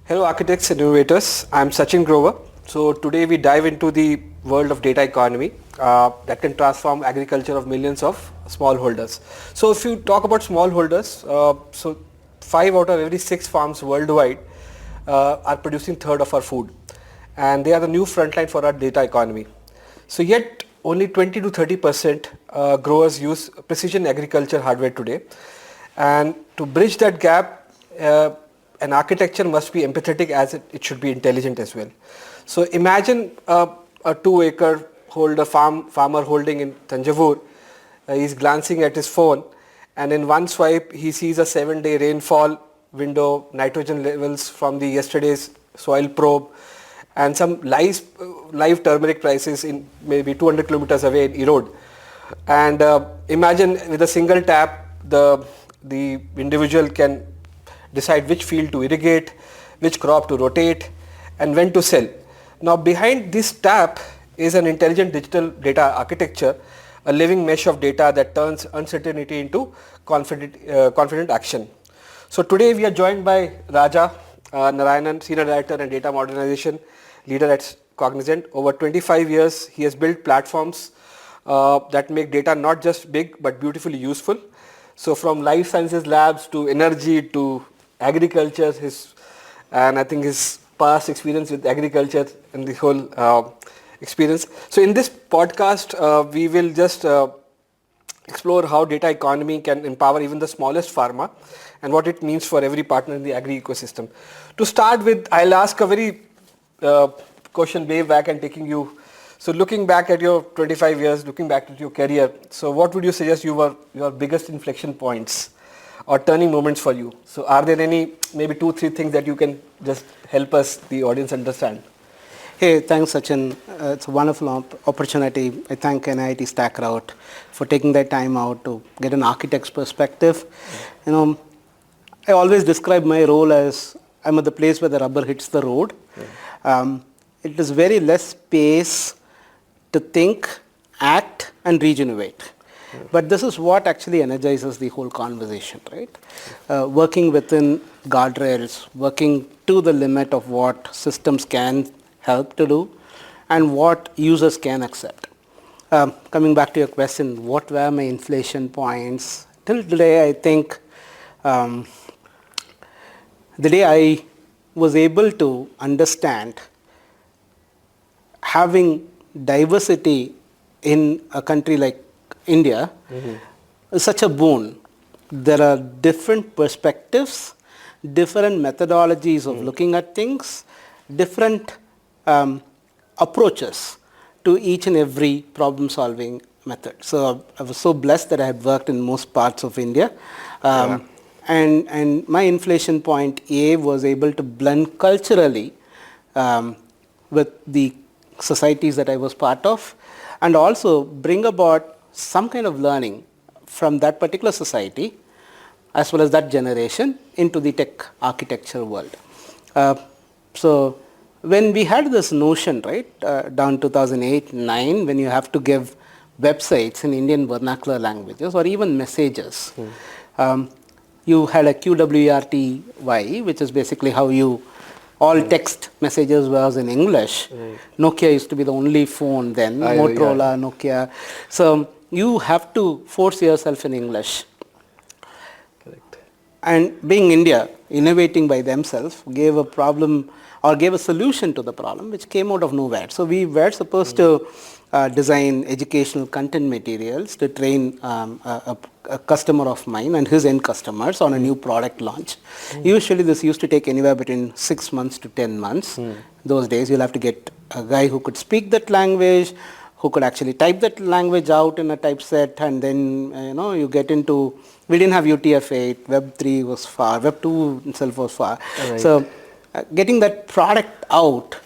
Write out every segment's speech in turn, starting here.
Hello architects and innovators, I'm Sachin Grover. So today we dive into the world of data economy that can transform agriculture of millions of smallholders. So if you talk about smallholders, so 5 out of every 6 farms worldwide are producing third of our food, and they are the new frontline for our data economy. So yet only 20 to 30% growers use precision agriculture hardware today, and to bridge that gap, an architecture must be empathetic as it should be intelligent as well. So imagine a 2-acre farmer holding in Tanjavur. He's glancing at his phone, and in one swipe he sees a 7-day rainfall window, nitrogen levels from the yesterday's soil probe, and some live turmeric prices in maybe 200 kilometers away in Erode. And imagine with a single tap, the individual can decide which field to irrigate, which crop to rotate, and when to sell. Now behind this tap is an intelligent digital data architecture, a living mesh of data that turns uncertainty into confident action. So today we are joined by Raja Narayan, Senior Director and Data Modernization Leader at Cognizant. Over 25 years he has built platforms that make data not just big but beautifully useful. So from life sciences labs to energy to agriculture, and I think his past experience with agriculture and the whole experience. So in this podcast, we will just explore how data economy can empower even the smallest farmer and what it means for every partner in the agri ecosystem. To start with, I'll ask a very question way back and taking you. So looking back at your 25 years, looking back at your career, so what would you suggest were your biggest inflection points or turning moments for you? So are there any, maybe 2-3 things that you can just help us, the audience, understand? Hey, thanks Sachin. It's a wonderful opportunity. I thank NIIT StackRoute for taking their time out to get an architect's perspective. You know, I always describe my role as I'm at the place where the rubber hits the road. It is very less space to think, act and regenerate. But this is what actually energizes the whole conversation, right? Working within guardrails, working to the limit of what systems can help to do and what users can accept. Coming back to your question, what were my inflection points? Till today, I think the day I was able to understand having diversity in a country like India is such a boon. There are different perspectives, different methodologies of looking at things, different approaches to each and every problem solving method. So I was so blessed that I had worked in most parts of India. And my inflection point A was able to blend culturally with the societies that I was part of, and also bring about some kind of learning from that particular society as well as that generation into the tech architecture world. So when we had this notion, right, down 2008-9, when you have to give websites in Indian vernacular languages or even messages, you had a QWERTY, which is basically how you all text messages was in English. Nokia used to be the only phone then, Motorola, Nokia. So you have to force yourself in English. Correct. And being India, innovating by themselves, gave a problem or gave a solution to the problem which came out of nowhere. So we were supposed to design educational content materials to train a customer of mine and his end customers on a new product launch. Usually this used to take anywhere between 6 months to 10 months. Those days you'll have to get a guy who could speak that language, who could actually type that language out in a typeset, and then you get into, we didn't have UTF-8, Web.3 was far, Web.2 itself was far. Right. So getting that product out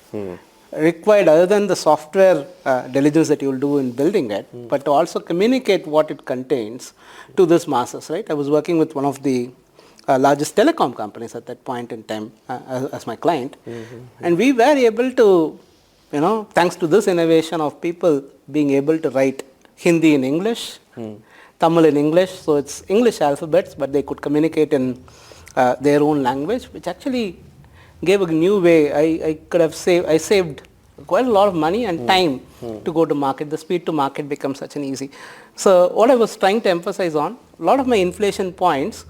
required, other than the software diligence that you'll do in building it, but to also communicate what it contains to this masses, right? I was working with one of the largest telecom companies at that point in time as my client, and we were able to, thanks to this innovation of people being able to write Hindi in English, Tamil in English, so it's English alphabets, but they could communicate in their own language, which actually gave a new way. I saved quite a lot of money and time to go to market. The speed to market becomes such an easy. So what I was trying to emphasize on, a lot of my inflation points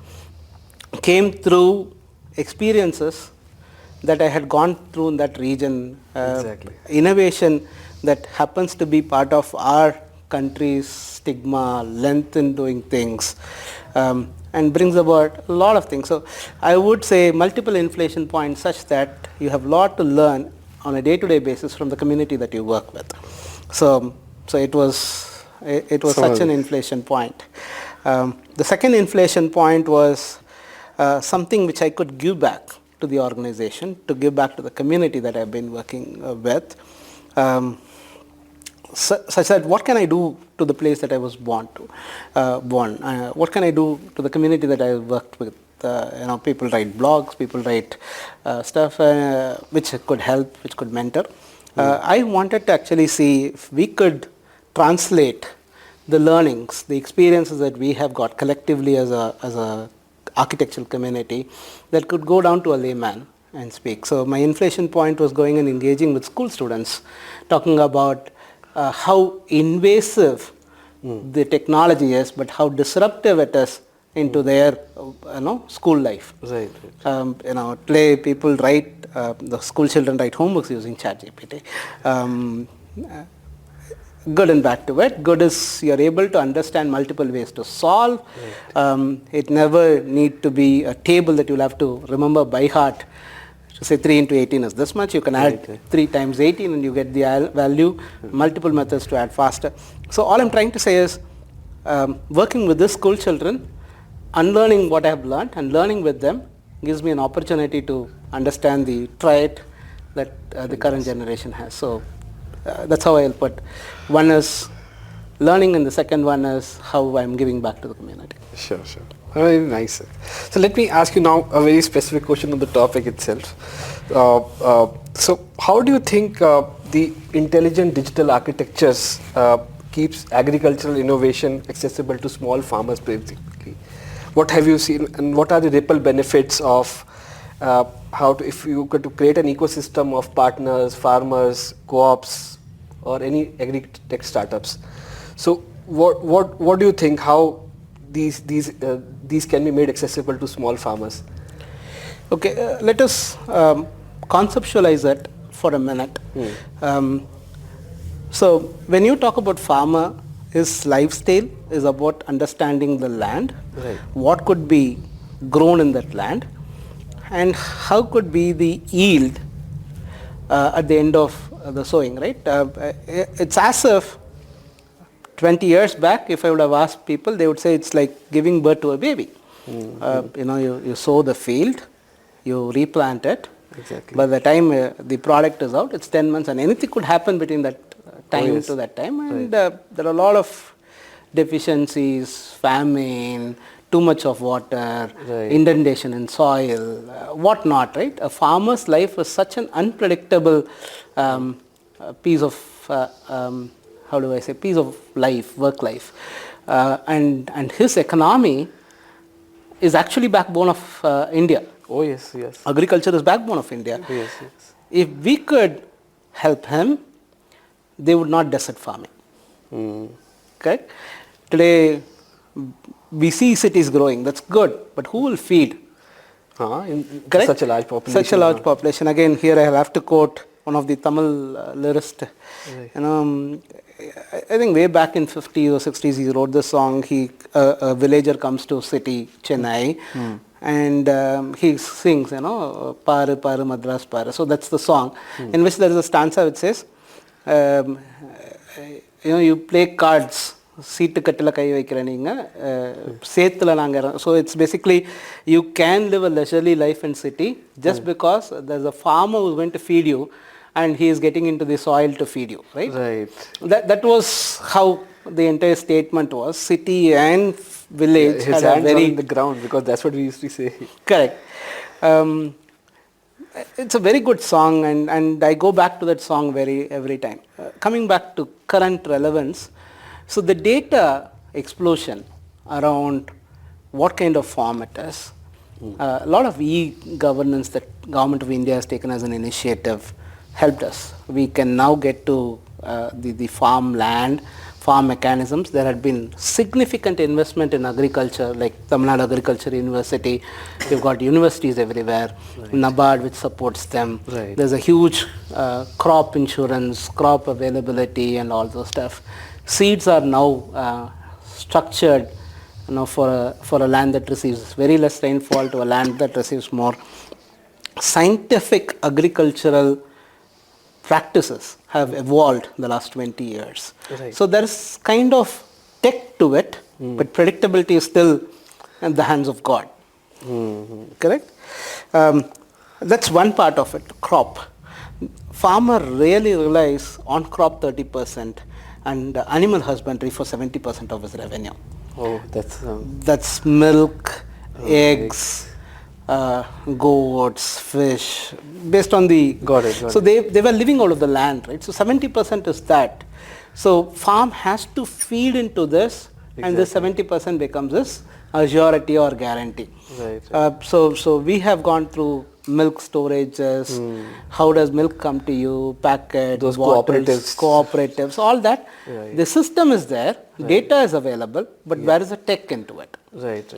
came through experiences that I had gone through in that region. Exactly. Innovation that happens to be part of our country's stigma, length in doing things, and brings about a lot of things. So I would say multiple inflation points such that you have a lot to learn on a day-to-day basis from the community that you work with. So it was such an inflation point. The second inflation point was something which I could give back to the organization, to give back to the community that I've been working with. Such that what can I do to the place that I was born? What can I do to the community that I worked with? People write blogs, people write stuff which could help, which could mentor. I wanted to actually see if we could translate the learnings, the experiences that we have got collectively as a architectural community that could go down to a layman and speak. So my inflation point was going and engaging with school students, talking about how invasive the technology is, but how disruptive it is into their school life. Right. Today people write, the school children write homeworks using ChatGPT. Good and bad to it. Good is you're able to understand multiple ways to solve. Right. It never need to be a table that you'll have to remember by heart. To say 3 into 18 is this much. You can add 3 times 18 and you get the value. Multiple methods to add faster. So all I'm trying to say is working with these school children, unlearning what I have learned and learning with them gives me an opportunity to understand the trait that the current generation has. So that's how I'll put. One is learning and the second one is how I'm giving back to the community. Sure. Very nice. So let me ask you now a very specific question on the topic itself. So how do you think the intelligent digital architectures keeps agricultural innovation accessible to small farmers basically? What have you seen and what are the ripple benefits of if you could to create an ecosystem of partners, farmers, co-ops or any agri-tech startups? So what do you think, how these can be made accessible to small farmers? Okay, let us conceptualize it for a minute. So when you talk about farmer, his lifestyle is about understanding the land, right. What could be grown in that land, and how could be the yield at the end of the sowing, right? It's as if 20 years back, if I would have asked people, they would say it's like giving birth to a baby. You sow the field, you replant it. Exactly. By the time the product is out, it's 10 months and anything could happen between that time to that time. And right. There are a lot of deficiencies, famine, too much of water, right. Inundation in soil, whatnot, right? A farmer's life is such an unpredictable piece of, piece of life, work life. And his economy is actually backbone of India. Oh yes. Agriculture is backbone of India. Yes. If we could help him, they would not desert farming. Okay? Today, we see cities growing. That's good. But who will feed? Correct? Such a large population. Such a large population. Again, here I have to quote one of the Tamil lyricists. Right. I think way back in 50s or 60s, he wrote this song. A villager comes to city, Chennai, and he sings, Paru, Paru, Madras, Paru. So that's the song, in which there is a stanza which says, you play cards, seetu kattila kai vaikira neenga sethula naanga. So it's basically you can live a leisurely life in city just because there's a farmer who's going to feed you and he is getting into the soil to feed you, right? Right. That was how the entire statement was. City and village his had hands a very on the ground, because that's what we used to say. Correct. It's a very good song, and I go back to that song every time. Coming back to current relevance, so the data explosion around what kind of farm it is, A lot of e-governance that Government of India has taken as an initiative helped us. We can now get to the farm land, farm mechanisms. There had been significant investment in agriculture, like Tamil Nadu Agriculture University. We've got universities everywhere, NABARD which supports them. Right. There's a huge crop insurance, crop availability and all those stuff. Seeds are now structured for a land that receives very less rainfall to a land that receives more. Scientific agricultural practices have evolved in the last 20 years. Right. So there's kind of tech to it, but predictability is still in the hands of God. Correct? That's one part of it, crop. Farmer really relies on crop 30% and animal husbandry for 70% of his revenue. Oh, that's milk, eggs, goats, fish, based on the... Got it. So they were living out of the land, right? So 70% is that. So farm has to feed into this, and this 70% becomes this surety or guarantee. Right. So we have gone through milk storages, how does milk come to you, packet, those bottles, cooperatives, all that. Right. The system is there, data is available, but where is the tech into it? Right.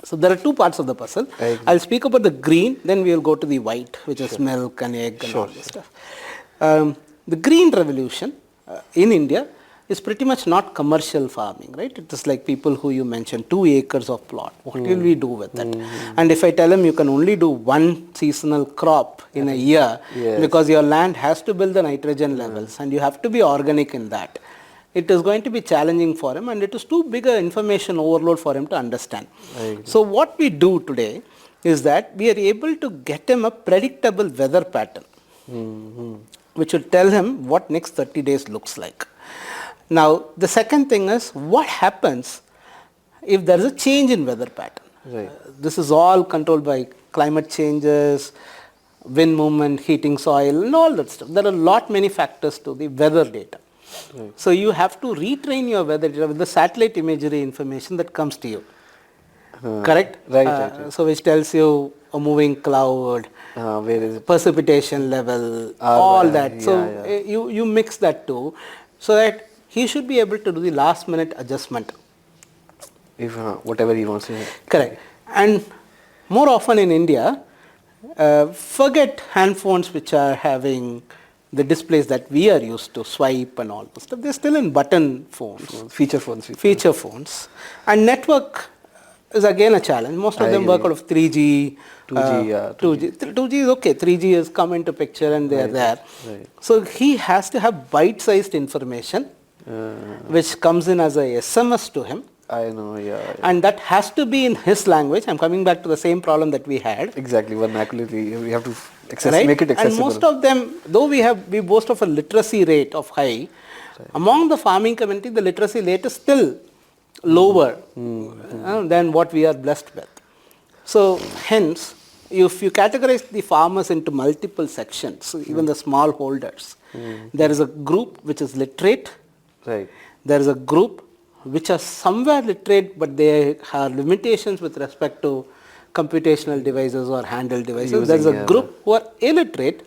So there are two parts of the puzzle. I'll speak about the green, then we will go to the white, which is milk and egg and all this stuff. The green revolution in India is pretty much not commercial farming, right? It is like people who you mentioned, 2 acres of plot. What will we do with it? And if I tell them you can only do one seasonal crop in a year, because your land has to build the nitrogen levels and you have to be organic in that, it is going to be challenging for him, and it is too big an information overload for him to understand. So what we do today is that we are able to get him a predictable weather pattern, which will tell him what next 30 days looks like. Now, the second thing is, what happens if there is a change in weather pattern? This is all controlled by climate changes, wind movement, heating soil, and all that stuff. There are many factors to the weather data. So you have to retrain your weather data with the satellite imagery information that comes to you. Correct? Right. So which tells you a moving cloud, where is it? Precipitation level, all that. So you mix that too, so that he should be able to do the last minute adjustment. If whatever he wants to. Correct. And more often in India, forget hand phones which are having the displays that we are used to, swipe and all this stuff. They're still in button phones. Feature phones. Feature phones. And network is again a challenge. Most of them work out of 3G. 2G is okay. 3G has come into picture and they are there. So he has to have bite-sized information, which comes in as a SMS to him. I know, And that has to be in his language. I'm coming back to the same problem that we had. Exactly, vernacularly. We have to make it accessible. And most of them, though we boast of a literacy rate of high, among the farming community, the literacy rate is still lower than what we are blessed with. So hence, if you categorize the farmers into multiple sections, even the smallholders, there is a group which is literate. There is a group which are somewhere literate, but they have limitations with respect to computational devices or handheld devices. There is a group who are illiterate,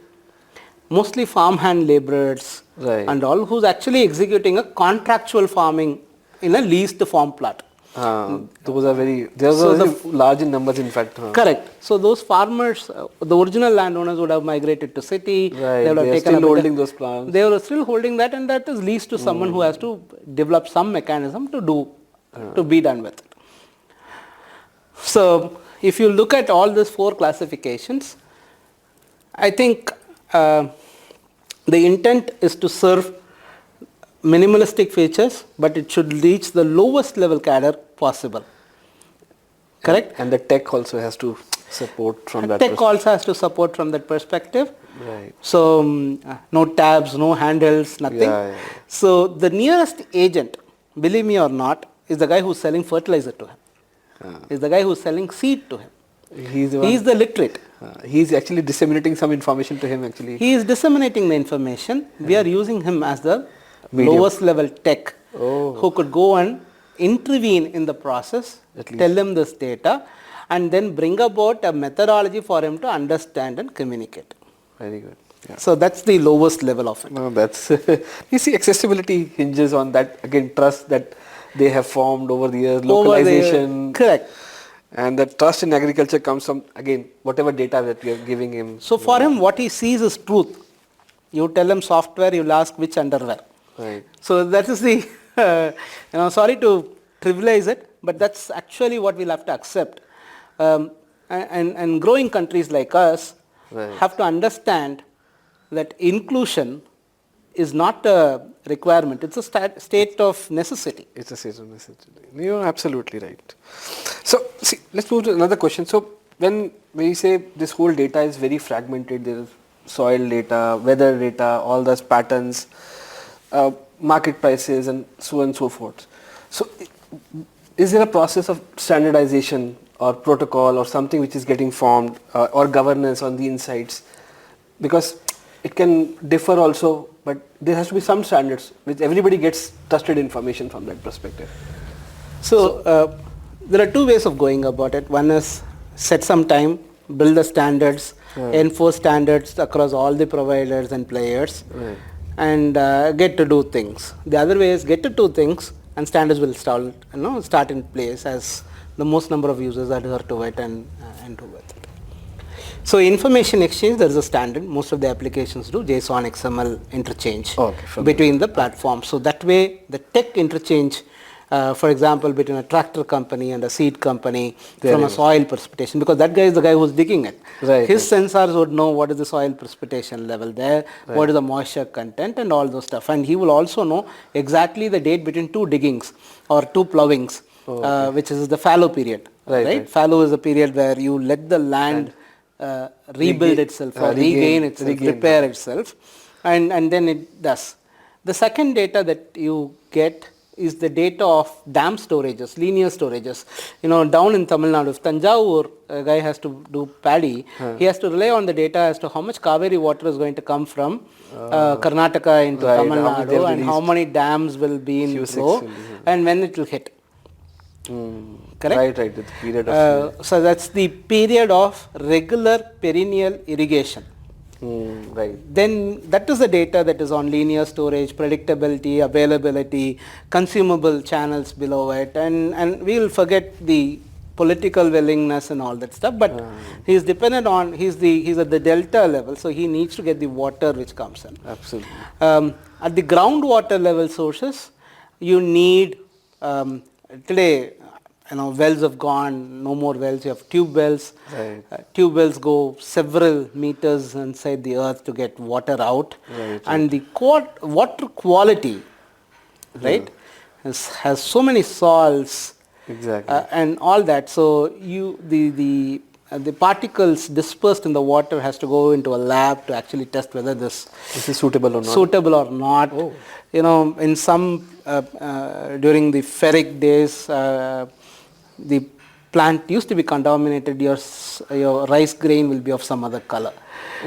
mostly farmhand laborers and all, who's actually executing a contractual farming in a leased farm plot. Those are very large in numbers, in fact. Correct. So those farmers, the original landowners would have migrated to city. They are still holding those plants. They are still holding that, and that is leased to someone who has to develop some mechanism to be done with it. So if you look at all these 4 classifications, I think the intent is to serve minimalistic features, but it should reach the lowest level cadre possible. Correct? And the tech also has to support from that perspective. Tech also has to support from that perspective. So no tabs, no handles, nothing. So the nearest agent, believe me or not, is the guy who's selling fertilizer to him. Is the guy who's selling seed to him. He's the literate. He's actually disseminating some information to him actually. He is disseminating the information. We are using him as the lowest level tech who could go and intervene in the process, tell him this data, and then bring about a methodology for him to understand and communicate. Very good. Yeah. So that's the lowest level of it. No, that's you see, accessibility hinges on that again, trust that they have formed over the years, localization. Correct. And the trust in agriculture comes from, again, whatever data that we are giving him. So for him, what he sees is truth. You tell him software, you'll ask which underwear. Right. So that is the, sorry to trivialize it, but that's actually what we'll have to accept. And growing countries like us have to understand that inclusion is not a requirement, it's a state of necessity. It's a state of necessity. You're absolutely right. So, see, let's move to another question. So, when we say this whole data is very fragmented, there is soil data, weather data, all those patterns, market prices, and so on and so forth. So, is there a process of standardization or protocol or something which is getting formed or governance on the insights? Because it can differ also, but there has to be some standards which everybody gets trusted information from that perspective. So there are two ways of going about it. One is set some time, build the standards, enforce standards across all the providers and players, and get to do things. The other way is get to do things and standards will start in place as the most number of users adhere to it and do with it. So information exchange, there is a standard. Most of the applications do JSON XML interchange between the platforms. So that way the tech interchange, for example, between a tractor company and a seed company from a soil precipitation, because that guy is the guy who's digging it. His sensors would know what is the soil precipitation level there, what is the moisture content and all those stuff. And he will also know exactly the date between two diggings or two plowings, which is the fallow period. Right? Fallow is a period where you let the land rebuild itself or regain itself, repair itself, and then it does. The second data that you get is the data of dam storages, linear storages. Down in Tamil Nadu, if Tanjavur a guy has to do paddy, he has to rely on the data as to how much Kaveri water is going to come from Karnataka into Tamil Nadu and how many dams will be in flow and when it will hit. Correct? Right, the period of so that's the period of regular perennial irrigation. Then that is the data that is on linear storage, predictability, availability, consumable channels below it, and we will forget the political willingness and all that stuff, but he is dependent on, he's at the delta level, so he needs to get the water which comes in. Absolutely. At the groundwater level sources, you need today, wells have gone, no more wells, you have tube wells. Tube wells go several meters inside the earth to get water out. And the water quality, has so many salts and all that. So the particles dispersed in the water has to go into a lab to actually test whether this is suitable or not. In some during the ferric days, the plant used to be contaminated, your rice grain will be of some other color.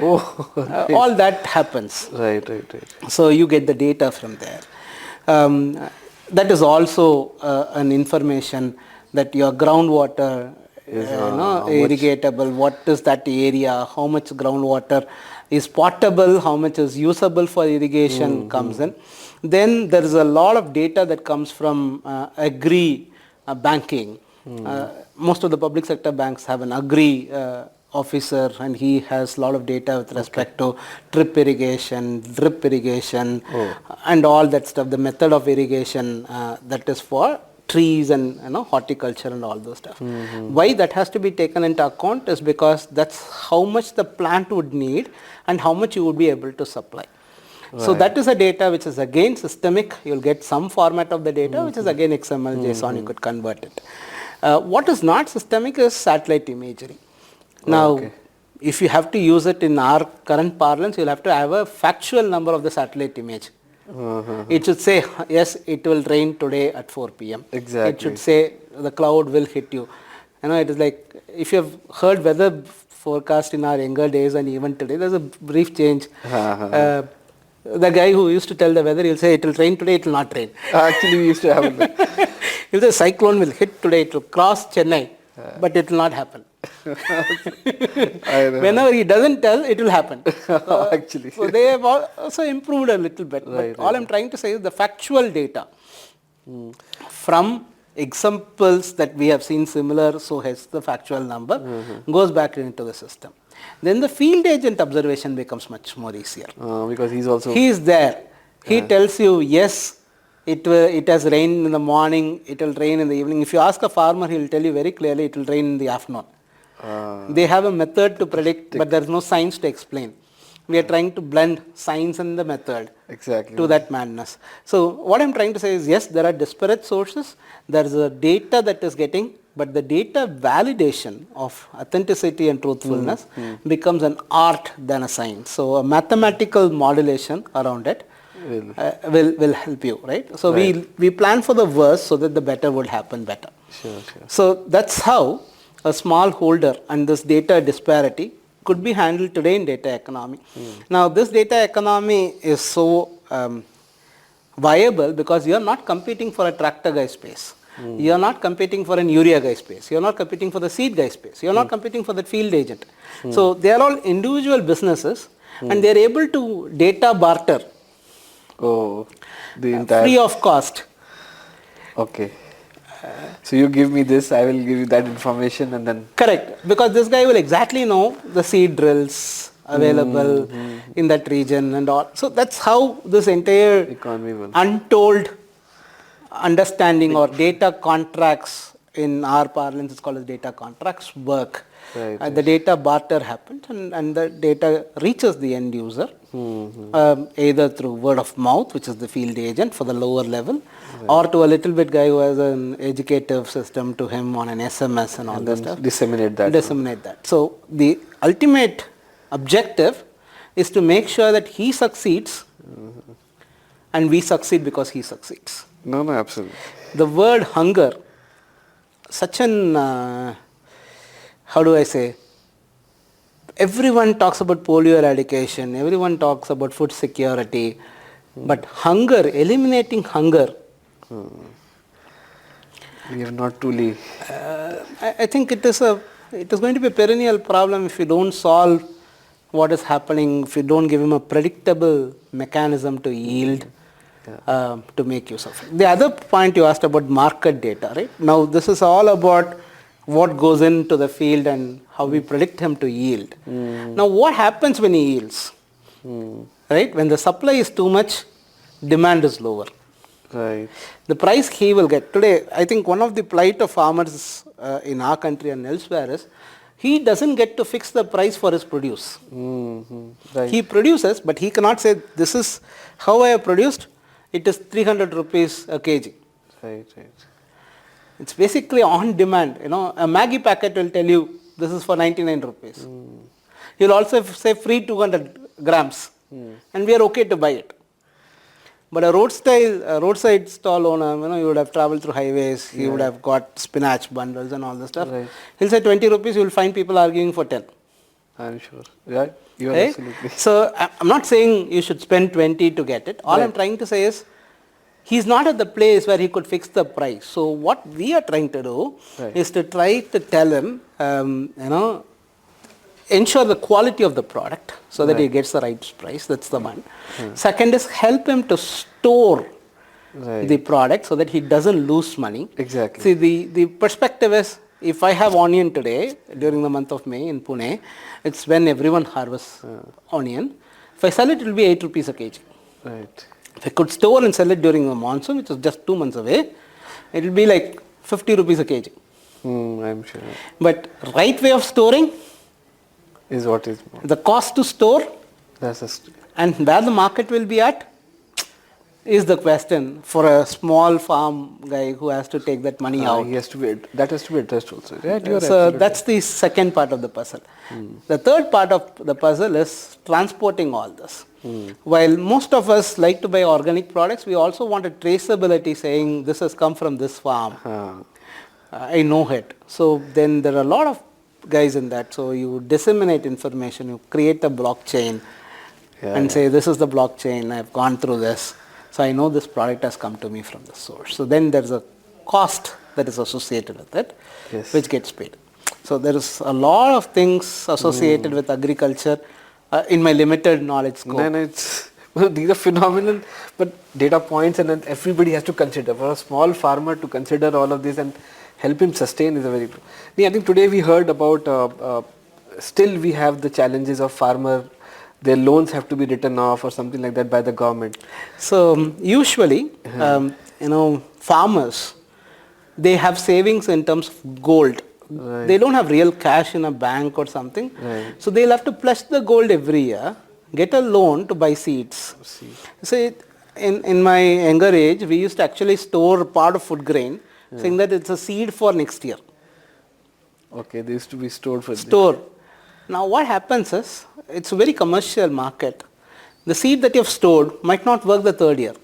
All that happens. Right. So you get the data from there. That is also an information that your groundwater is irrigatable, what is that area, how much groundwater is potable, how much is usable for irrigation comes in. Then there is a lot of data that comes from banking. Most of the public sector banks have an agri officer and he has a lot of data with respect to drip irrigation and all that stuff, the method of irrigation that is for trees and horticulture and all those stuff. Why that has to be taken into account is because that's how much the plant would need and how much you would be able to supply. So that is a data which is again systemic. You'll get some format of the data which is again XML, JSON, you could convert it. What is not systemic is satellite imagery. Now, if you have to use it in our current parlance, you'll have to have a factual number of the satellite image. It should say, yes, it will rain today at 4 p.m. It should say the cloud will hit you. It is like, if you have heard weather forecast in our younger days and even today, there's a brief change. The guy who used to tell the weather, he'll say it will rain today, it will not rain. Actually, we used to have it. If the cyclone will hit today, it will cross Chennai. but it will not happen. I know. Whenever he doesn't tell, it will happen. Actually. So they have also improved a little bit. Right, But all I'm trying to say is the factual data from examples that we have seen similar, so has the factual number, goes back into the system. Then the field agent observation becomes much more easier. Because he's also... He is there. He tells you, yes, it has rained in the morning, it will rain in the evening. If you ask a farmer, he will tell you very clearly it will rain in the afternoon. They have a method to predict, but there is no science to explain. We are trying to blend science and the method to that madness. So what I'm trying to say is, yes, there are disparate sources. There is a data that is getting, but the data validation of authenticity and truthfulness becomes an art than a science. So a mathematical modulation around it will help you, right? So we plan for the worst so that the better would happen better. Sure. So that's how a smallholder and this data disparity could be handled today in data economy. Now this data economy is so viable because you are not competing for a tractor guy space. You are not competing for an urea guy space. You are not competing for the seed guy space. You are not competing for the field agent. So they are all individual businesses and they are able to data barter. The entire... free of cost. Okay. So you give me this, I will give you that information and then... Correct. Because this guy will exactly know the seed drills available in that region and all. So that's how this entire economy will... untold understanding or data contracts, in our parlance it's called as data contracts, work. The data barter happens and the data reaches the end user either through word of mouth, which is the field agent for the lower level, or to a little bit guy who has an educative system to him on an SMS and all that stuff. Disseminate that. So the ultimate objective is to make sure that he succeeds and we succeed because he succeeds. No, absolutely. The word hunger, such an how do I say, everyone talks about polio eradication, everyone talks about food security, but hunger, eliminating hunger, we have not truly... I think it is going to be a perennial problem if you don't solve what is happening, if you don't give him a predictable mechanism to yield, to make use of it. The other point you asked about market data, right? Now this is all about what goes into the field and how we predict him to yield. Now what happens when he yields? Right? When the supply is too much, demand is lower. Right. The price he will get. Today, I think one of the plight of farmers in our country and elsewhere is, he doesn't get to fix the price for his produce. Right. He produces, but he cannot say, this is how I have produced, it is 300 rupees a kg. Right. It's basically on demand. You know, a Maggi packet will tell you this is for 99 rupees. He'll also say free 200 grams and we are okay to buy it. But a roadside stall owner, you would have traveled through highways, he would have got spinach bundles and all this stuff. Right. He'll say 20 rupees, you will find people arguing for 10. I'm sure. Yeah, you are right? Absolutely. So I'm not saying you should spend 20 to get it. All I'm trying to say is, he's not at the place where he could fix the price. So what we are trying to do is to try to tell him, ensure the quality of the product so that he gets the right price. That's the one. Second is help him to store the product so that he doesn't lose money. Exactly. See, the perspective is, if I have onion today, during the month of May in Pune, it's when everyone harvests onion. If I sell it, it will be 8 rupees a kg. Right. If I could store and sell it during the monsoon, which is just 2 months away, it will be like 50 rupees a kg. I'm sure. But right way of storing is what is more. The cost to store and where the market will be at is the question for a small farm guy who has to take that money out. That has to be addressed also. Right? So that's the second part of the puzzle. The third part of the puzzle is transporting all this. While most of us like to buy organic products, we also want a traceability saying this has come from this farm. I know it. So then there are a lot of guys in that. So you disseminate information, you create a blockchain and say this is the blockchain, I've gone through this. So I know this product has come to me from the source. So then there's a cost that is associated with it, Yes. which gets paid. So there is a lot of things associated with agriculture in my limited knowledge scope. No, it's well, these are phenomenal, but data points, and then everybody has to consider. For a small farmer to consider all of this and help him sustain is a very. I think today we heard about. Still, we have the challenges of farmer. Their loans have to be written off or something like that by the government. So usually, farmers, they have savings in terms of gold. Right. They don't have real cash in a bank or something. Right. So they'll have to pledge the gold every year, get a loan to buy seeds. So in my younger age, we used to actually store part of food grain, saying that it's a seed for next year. Okay, they used to be stored for Store. Now what happens is, it's a very commercial market. The seed that you've stored might not work the third year.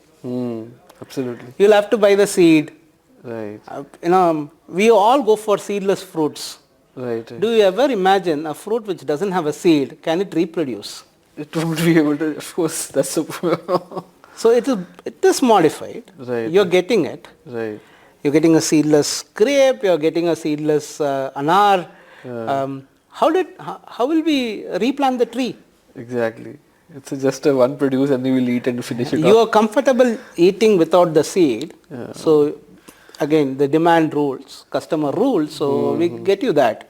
Absolutely. You'll have to buy the seed. Right. We all go for seedless fruits. Right. Do you ever imagine a fruit which doesn't have a seed, can it reproduce? It won't be able to, of course, that's a So it is modified. Right. You're getting it. Right. You're getting a seedless grape, you're getting a seedless anar. How will we replant the tree? Exactly. It's just a one produce and you will eat and finish it You off. are comfortable eating without the seed. So again, the demand rules, customer rules, so we get you that.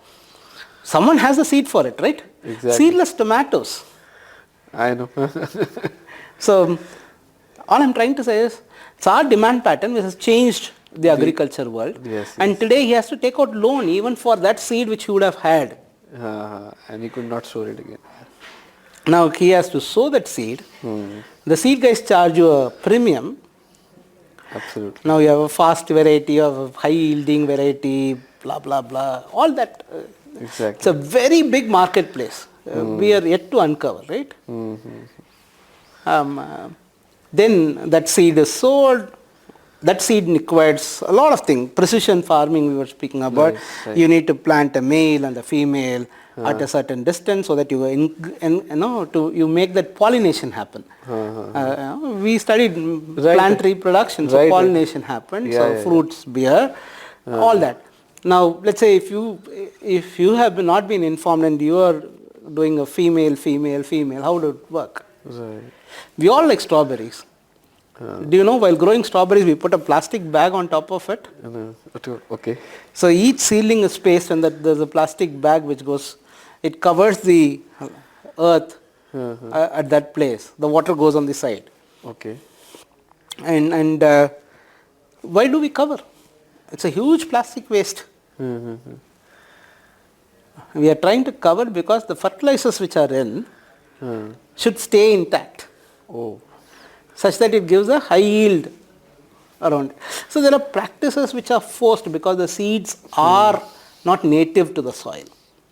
Someone has a seed for it, right? Exactly. Seedless tomatoes. I know. So all I'm trying to say is, it's our demand pattern which has changed the agriculture world. Yes, and today he has to take out loan even for that seed which he would have had. And he could not store it again. Now he has to sow that seed. The seed guys charge you a premium. Absolutely. Now you have a fast variety, you have a high yielding variety, blah, blah, blah. All that. Exactly. It's a very big marketplace. We are yet to uncover, right? Then that seed is sold. That seed requires a lot of things. Precision farming we were speaking about. Right. You need to plant a male and a female at a certain distance so that you you make that pollination happen. We studied plant reproduction, so pollination happened. Fruits bear, all that. Now let's say if you have not been informed and you are doing a female, how would it work? Right. We all like strawberries. Do you know, while growing strawberries, we put a plastic bag on top of it? Okay. So each seedling is spaced and there's a plastic bag which goes, it covers the earth at that place. The water goes on the side. Okay. And why do we cover? It's a huge plastic waste. We are trying to cover because the fertilizers which are in should stay intact. Such that it gives a high yield around. So there are practices which are forced because the seeds are not native to the soil.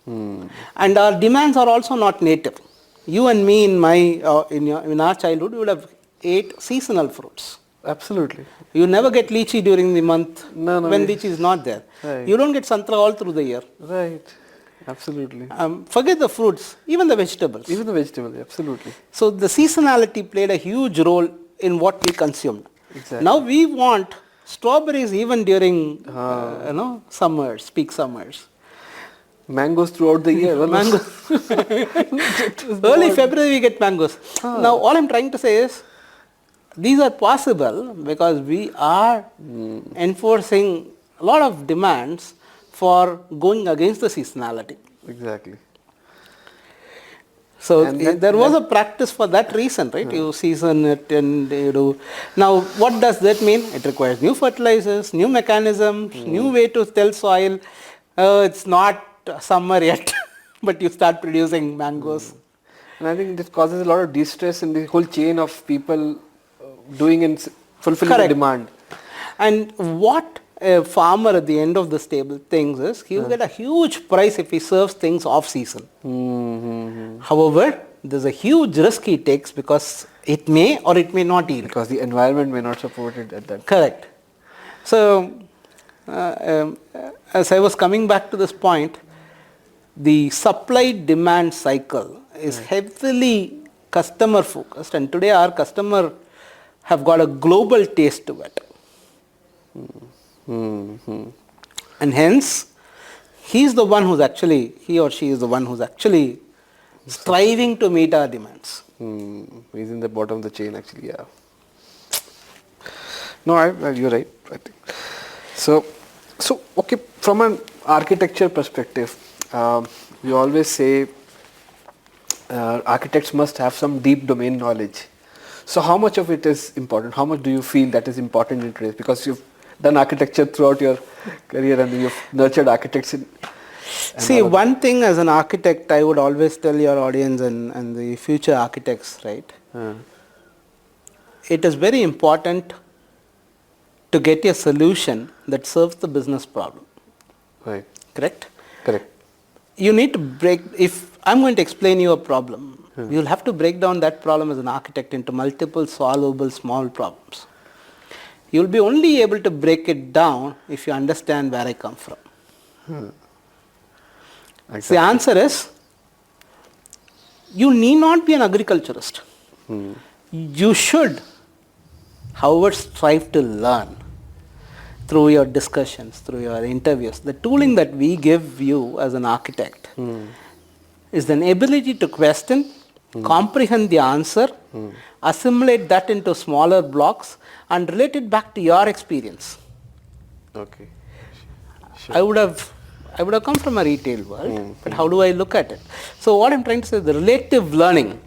And our demands are also not native. You and me in our childhood, we would have ate seasonal fruits. Absolutely. You never get lychee during the month when lychee is not there. Right. You don't get santra all through the year. Right. Absolutely. Forget the fruits, even the vegetables. Even the vegetables, absolutely. So the seasonality played a huge role in what we consumed. Exactly. Now we want strawberries even during summers, peak summers. Mangoes throughout the year. Mangoes. Early February we get mangoes. Now all I'm trying to say is, these are possible because we are enforcing a lot of demands for going against the seasonality. Exactly. So there was a practice for that reason, right? You season it and you do. Now what does that mean? It requires new fertilizers, new mechanisms, new way to tell soil. It's not summer yet, but you start producing mangoes. And I think this causes a lot of distress in the whole chain of people doing and fulfilling the demand. And what a farmer at the end of the stable thinks is, he will get a huge price if he serves things off season. However, there's a huge risk he takes because it may or it may not yield. Because the environment may not support it at that. Correct. So, as I was coming back to this point, the supply-demand cycle is heavily customer focused, and today our customer have got a global taste to it. And hence, he or she is the one who's actually striving to meet our demands. He's in the bottom of the chain actually, yeah. No, you're right, I think. So okay, from an architecture perspective, we always say architects must have some deep domain knowledge. So how much of it is important? How much do you feel that is important in today's? Because you've done architecture throughout your career and you've nurtured architects in. See, one thing as an architect, I would always tell your audience and the future architects, right? It is very important to get a solution that serves the business problem. Right. Correct? Correct. You need to if I'm going to explain you a problem, you'll have to break down that problem as an architect into multiple solvable small problems. You'll be only able to break it down if you understand where I come from. Exactly. The answer is, you need not be an agriculturist. You should, however, strive to learn through your discussions, through your interviews. The tooling that we give you as an architect is an ability to question, comprehend the answer, assimilate that into smaller blocks, and relate it back to your experience. Okay. Sure. I would have come from a retail world, but how do I look at it? So what I'm trying to say is the relative learning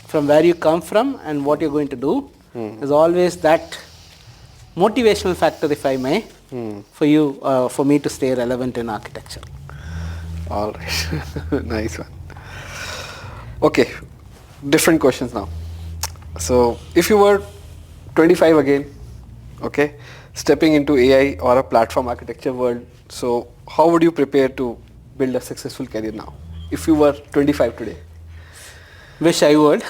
from where you come from and what you're going to do is always that motivational factor, if I may, for me to stay relevant in architecture. All right. Nice one. Okay, different questions now. So if you were 25 again, okay, stepping into AI or a platform architecture world, so how would you prepare to build a successful career now if you were 25 today? Wish I would.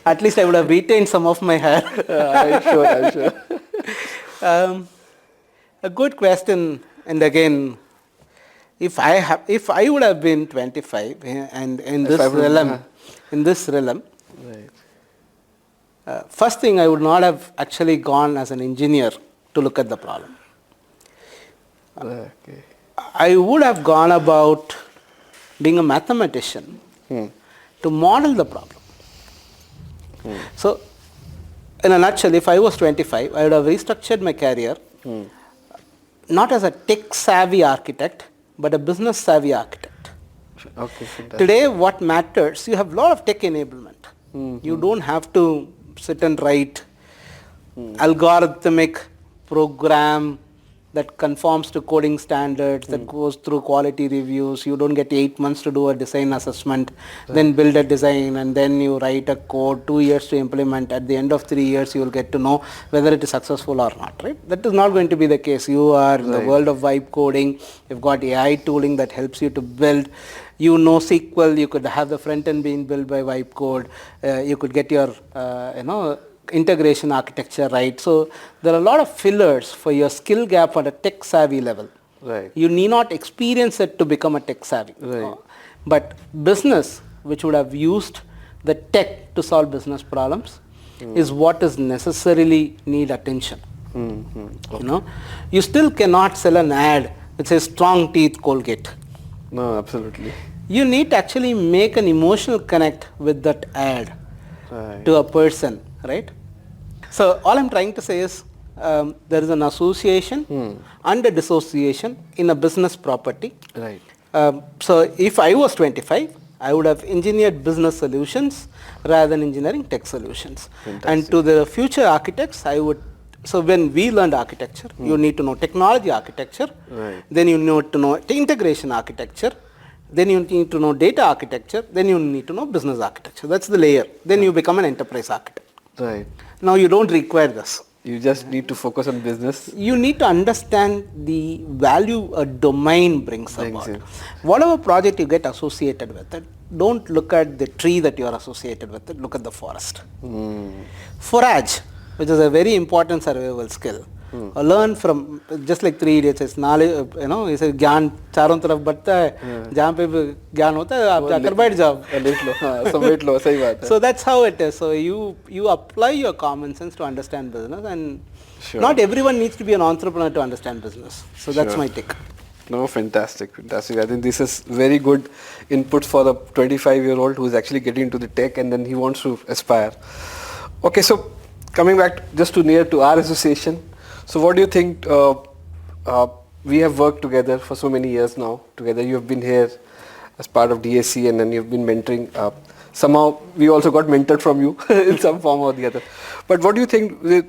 At least I would have retained some of my hair. I'm sure. A good question. And again, if I would have been 25 and in this realm, Right. First thing, I would not have actually gone as an engineer to look at the problem. Okay. I would have gone about being a mathematician to model the problem. So, in a nutshell, if I was 25, I would have restructured my career not as a tech-savvy architect, but a business-savvy architect. Okay. Fantastic. Today, what matters, you have a lot of tech enablement. You don't have to sit and write algorithmic program that conforms to coding standards, that goes through quality reviews. You don't get 8 months to do a design assessment, then build a design, and then you write a code, 2 years to implement. At the end of 3 years, you will get to know whether it is successful or not, right? That is not going to be the case. You are in the world of vibe coding. You've got AI tooling that helps you to build. You know SQL, you could have the front end being built by vibe code. You could get your, integration architecture right. So there are a lot of fillers for your skill gap at a tech savvy level. Right. You need not experience it to become a tech savvy. Right. But business, which would have used the tech to solve business problems, is what is necessarily need attention. Okay. You still cannot sell an ad which says strong teeth Colgate. No, absolutely. You need to actually make an emotional connect with that ad to a person, right? So all I'm trying to say is there is an association and a dissociation in a business property. Right. So if I was 25, I would have engineered business solutions rather than engineering tech solutions. Fantastic. And to the future architects, I would. So when we learned architecture, you need to know technology architecture. Right. Then you need to know integration architecture. Then you need to know data architecture. Then you need to know business architecture. That's the layer. Then you become an enterprise architect. Right. Now you don't require this. You just need to focus on business. You need to understand the value a domain brings about. Whatever project you get associated with it, don't look at the tree that you are associated with it, look at the forest. Forage, which is a very important survival skill, learn from, just like 3 idiots, it's knowledge, it's a ज्ञान चारों तरफ बढ़ता है, जहाँ पे ज्ञान होता है आप जाकर बैठ जाओ, लेट लो, समेट लो, सही बात है. So that's how it is. So you apply your common sense to understand business, and not everyone needs to be an entrepreneur to understand business. So that's my take. No, fantastic. I think this is very good input for the 25-year-old who is actually getting into the tech and then he wants to aspire. Okay, so coming back just to our association. So what do you think? We have worked together for so many years now. Together, you have been here as part of DSC, and then you've been mentoring. Somehow, we also got mentored from you in some form or the other. But what do you think? The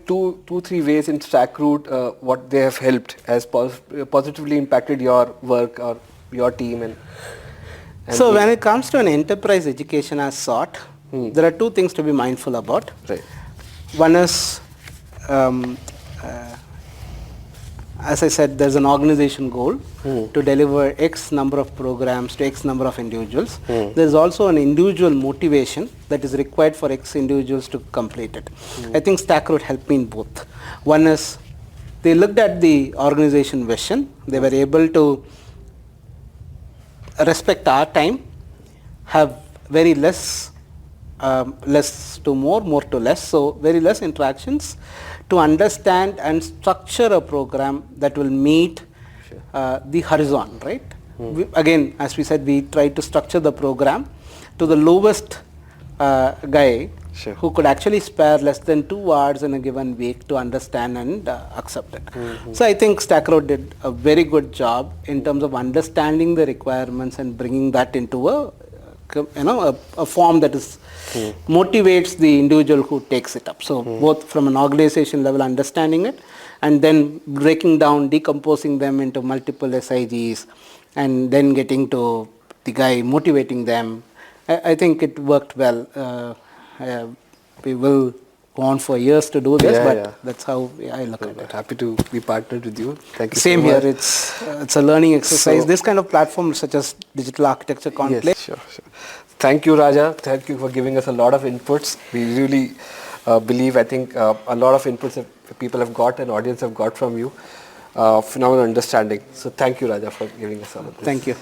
three ways in StackRoute, what they have helped has positively impacted your work or your team and so when it comes to an enterprise education as sought, there are two things to be mindful about. Right. One is, as I said, there's an organization goal to deliver X number of programs to X number of individuals. There's also an individual motivation that is required for X individuals to complete it. I think StackRoute helped me in both. One is, they looked at the organization vision. They were able to respect our time, have very less to more to less, so very less interactions, to understand and structure a program that will meet the horizon, right? Again, as we said, we try to structure the program to the lowest guy who could actually spare less than 2 hours in a given week to understand and accept it. So I think StackRoute did a very good job in terms of understanding the requirements and bringing that into a form that is motivates the individual who takes it up. So both from an organization level, understanding it, and then breaking down, decomposing them into multiple SIGs, and then getting to the guy motivating them. I think it worked well. We will go on for years to do this, but that's how I look at it. Happy to be partnered with you. Thank you. Same here. It's a learning exercise. This kind of platforms such as digital architecture, Conclave. Yes, sure. Thank you, Raja. Thank you for giving us a lot of inputs. We really believe, I think, a lot of inputs that people have got and audience have got from you. Phenomenal understanding. So thank you, Raja, for giving us all of this. Thank you.